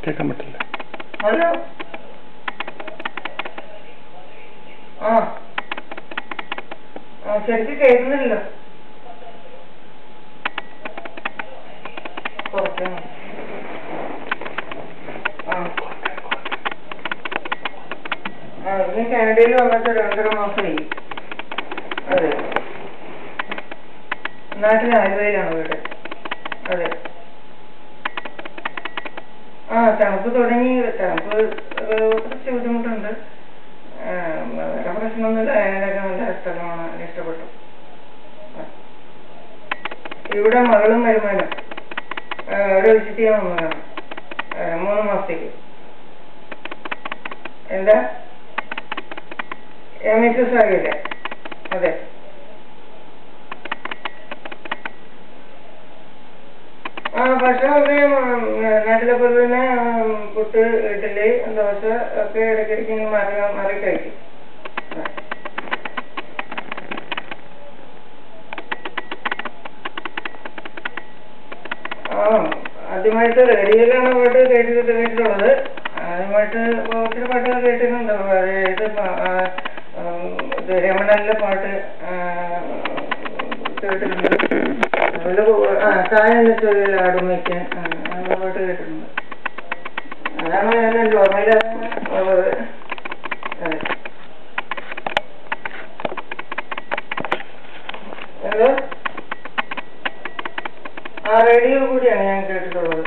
കേൾക്കാൻ പറ്റില്ല. ഹലോ. ശരിക്കും കേൾക്കുന്നില്ല. ഞാൻ കാനഡയിൽ വന്നിട്ട് 2.5 മാസമായി. അതെ, നാട്ടിൽ ആലുവയിലാണ് വീട്. അതെ. തണുപ്പ് തുടങ്ങി. തണുപ്പ് കുറച്ച് ബുദ്ധിമുട്ടുണ്ട്. വേറെ പ്രശ്നമൊന്നുമില്ല. അതിനൊക്കെ നല്ല സ്ഥലമാണ്, ഇഷ്ടപ്പെട്ടു. ഇവിടെ മകളും വരുമാനം അവിടെ വിസിറ്റ് ചെയ്യാൻ വന്നതാണ് 3 മാസത്തേക്ക്. എന്താ MSS ആകില്ല? അതെ. ഭക്ഷണമൊക്കെ നാട്ടിലെ പോലെ തന്നെ പുട്ട്, ഇഡ്ഡലി, ദോശ ഒക്കെ ഇടയ്ക്കിടയ്ക്ക് മാറി കഴിക്കും. ആദ്യമായിട്ട് റേഡിയോയിലാണ് പാട്ട് കേട്ടിട്ടുള്ളത്. ആദ്യമായിട്ട് ഒത്തിരി പാട്ടുകൾ കേട്ടിട്ടുണ്ട്. ഇത് രമണനിലെ പാട്ട് കേട്ടിട്ടുണ്ട്. കായലിന്റെ ചൊല്ലിൽ ആടും വയ്ക്കാൻ അങ്ങനെ പാട്ട് കേട്ടിട്ടുണ്ട്. അതാണ് ഞാൻ ഓർമ്മയിലുള്ളത്. അതെ. എന്തോ റേഡിയോ കൂടിയാണ് ഞാൻ കേട്ടിട്ടുള്ളത്.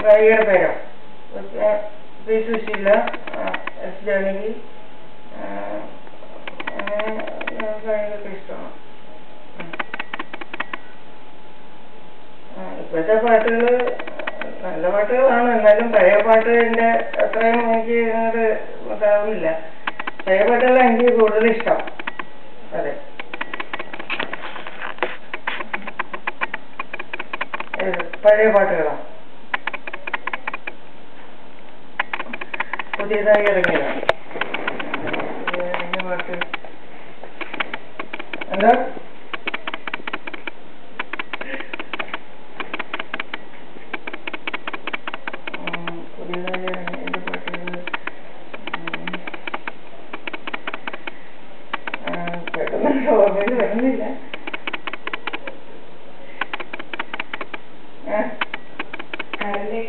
ഗായികയുടെ പേരോ? പി. സുശീല, S. ജാനകി, അങ്ങനെ ഗായികയൊക്കെ ഇഷ്ടമാണ്. ഇപ്പോഴത്തെ പാട്ടുകൾ നല്ല പാട്ടുകളാണ്. എന്നാലും പഴയ പാട്ടിൻ്റെ അത്രയും എനിക്ക് അങ്ങോട്ട് ഇതാവുന്നില്ല. പഴയ പാട്ടുകളാണ് എനിക്ക് കൂടുതൽ ഇഷ്ടം. അതെ. പഴയ പാട്ടുകളാണ് പുതിയതായി ഇറങ്ങിയതാണ്. പാട്ട് എന്താ? പുതിയതായി ഇറങ്ങിയ പാട്ടുകൾ പെട്ടെന്ന് ഓർമ്മയിൽ വരുന്നില്ല.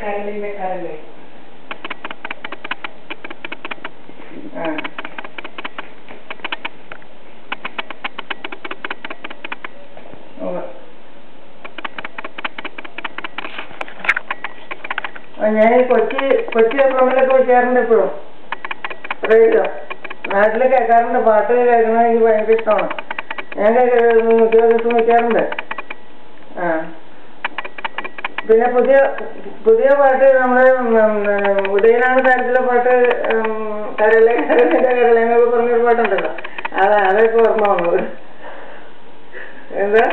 കരളിലെ കരള്. ഞാൻ കൊച്ചി എഫ്എമ്മിലൊക്കെ വിളിക്കാറുണ്ട്. എപ്പോഴും റേഡിയോ നാട്ടിൽ കേൾക്കാറുണ്ട്. പാട്ട് കേൾക്കുന്നത് എനിക്ക് ഭയങ്കര ഇഷ്ടമാണ്. ഞാൻ മിക്ക ദിവസം വയ്ക്കാറുണ്ട്. പിന്നെ പുതിയ പാട്ട് നമ്മുടെ ഉദയനാണ് താരത്തിലെ പാട്ട് കരളെന്നൊക്കെ പറഞ്ഞൊരു പാട്ടുണ്ടല്ലോ. അതൊക്കെ ഓർമ്മ വന്നത്. എന്താ?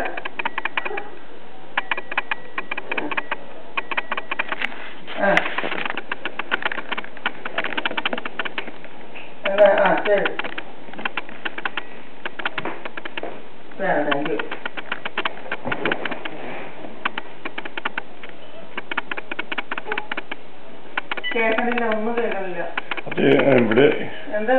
ശരി. Thank you. കേൾക്കണില്ല, ഒന്നും കേൾക്കണില്ല. എന്താ?